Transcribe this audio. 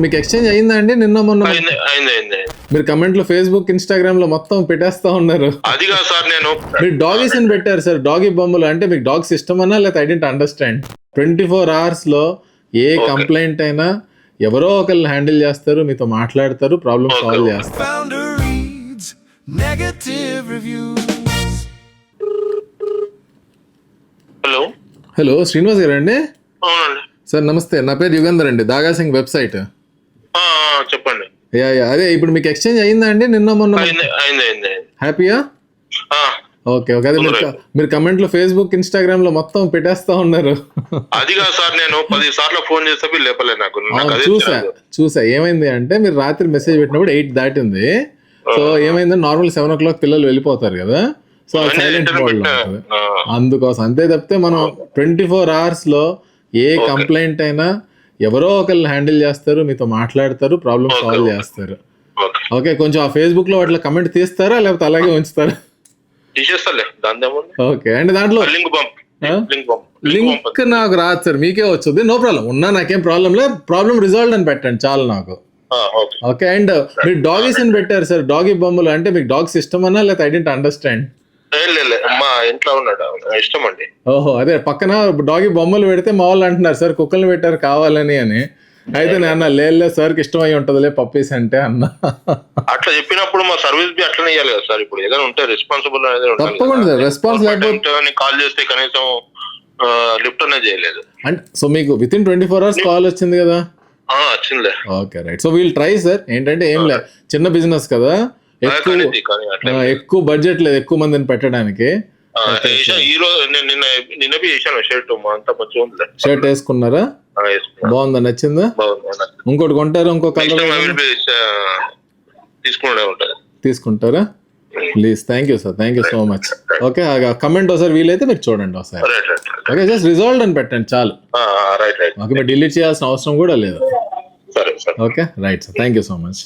మీకు ఎక్స్చేంజ్ అయిందా అండి నిన్న మొన్న? అయింది. మీరు కమెంట్లు ఫేస్బుక్ ఇన్స్టాగ్రామ్ లో మొత్తం పెట్టేస్తా ఉన్నారు. అది కాదు సార్, నేను మీరు డాగీస్ అని పెట్టారు సార్. డాగీ బొమ్మలు అంటే మీకు డాగ్స్ ఇష్టమన్నా లేకపోతే ఐ డెంట్ అండర్స్టాండ్. 24 hours లో ఏ కంప్లైంట్ అయినా ఎవరో ఒకరిని హ్యాండిల్ చేస్తారు, మీతో మాట్లాడతారు, ప్రాబ్లమ్ సాల్వ్ చేస్తారు. హలో హలో శ్రీనివాస్ గారు అండి? అవునండి సార్ నమస్తే, నా పేరు యుగంధర్ అండి, దాగా సింగ్ వెబ్సైట్. చెప్పండి. అదే ఇప్పుడు మీకు ఎక్స్చేంజ్ అయిందా అండి నిన్న మొన్న? అయింది. హ్యాపీయా? Okay okay. అదే మీరు కమెంట్లు ఫేస్బుక్ ఇన్స్టాగ్రామ్ లో మొత్తం పెట్టేస్తా ఉన్నారు. అది కాదు సార్, నేను 10 సార్లు ఫోన్ చేస్తే లేపలే నాకు. చూసా ఏమైంది అంటే మీరు రాత్రి మెసేజ్ పెట్టినప్పుడు 8 దాటింది. సో ఏమైందంటే నార్మల్ 7 o'clock పిల్లలు వెళ్ళిపోతారు కదా, సో సైలెంట్ మోడ్ లో ఉంటుంది. అందుకోసం అంతే తప్పితే మనం 24 hours లో ఏ కంప్లైంట్ అయినా ఎవరో ఒకరిని హ్యాండిల్ చేస్తారు, మీతో మాట్లాడతారు, ప్రాబ్లమ్ సాల్వ్ చేస్తారు. ఓకే, కొంచెం ఆ ఫేస్బుక్ లో వాటిలో కమెంట్ తీస్తారా లేకపోతే అలాగే ఉంచుతారా? ఓకే అండ్ దాంట్లో లింక్ నాకు రాదు సార్, మీకే వచ్చుద్ది. నో ప్రాబ్లం, ఉన్నా నాకేం ప్రాబ్లం లేదు. ప్రాబ్లం రిజాల్వ్ అని పెట్టండి చాలు నాకు. ఓకే అండ్ మీరు డాగీస్ అని పెట్టారు సార్. డాగీ బొమ్మలు అంటే మీకు డాగ్స్ ఇష్టమన్నా లేకపోతే ఐ డెంట్ అండర్స్టాండ్. మా ఇంట్లో ఉన్నాడు, ఇష్టం అండి. ఓహో, అదే పక్కన డాగీ బొమ్మలు పెడితే మా వాళ్ళు అంటున్నారు సార్ కుక్కలు పెట్టారు కావాలని అని. అయితే నేను అన్నా లేదు సార్కి ఇష్టం అయి ఉంటదిలే పప్పీస్ అంటే అన్నా. అట్లా చెప్పినప్పుడు మా సర్వీస్ బి అట్లనే ఇవ్వాలి కదా సార్. ఇప్పుడు ఏదైనా ఉంటే రెస్పాన్సిబుల్ అనేది తప్పకుండా సార్. రెస్పాన్స్ లేకపోతే కాల్ చేస్తే కనీసం లిఫ్ట్ అనేది చేయలేదు. అంటే సో మీకు విత్ ఇన్ 24 hours కాల్ వచ్చింది కదా? వచ్చిందిలే. Okay right. So we'll try sir. ఏంటంటే ఏం లేదు, చిన్న బిజినెస్ కదా, ఎక్కువ బడ్జెట్ లేదు ఎక్కువ మందిని పెట్టడానికి. షర్ట్ వేసుకున్నారా? బాగుందా, నచ్చిందా? ఇంకోటి కొంటారా? ఇంకో కలర్ తీసుకుంటారా? Please. Thank you sir, thank you so much. Okay, comment ఒకసారి వీలైతే మీరు చూడండి ఒకసారి. ఓకే, జస్ట్ రిజాల్వ్ అని పెట్టండి చాలు. ఓకే, మీరు డిలీట్ చేయాల్సిన అవసరం కూడా లేదు. Okay right sir, thank you so much.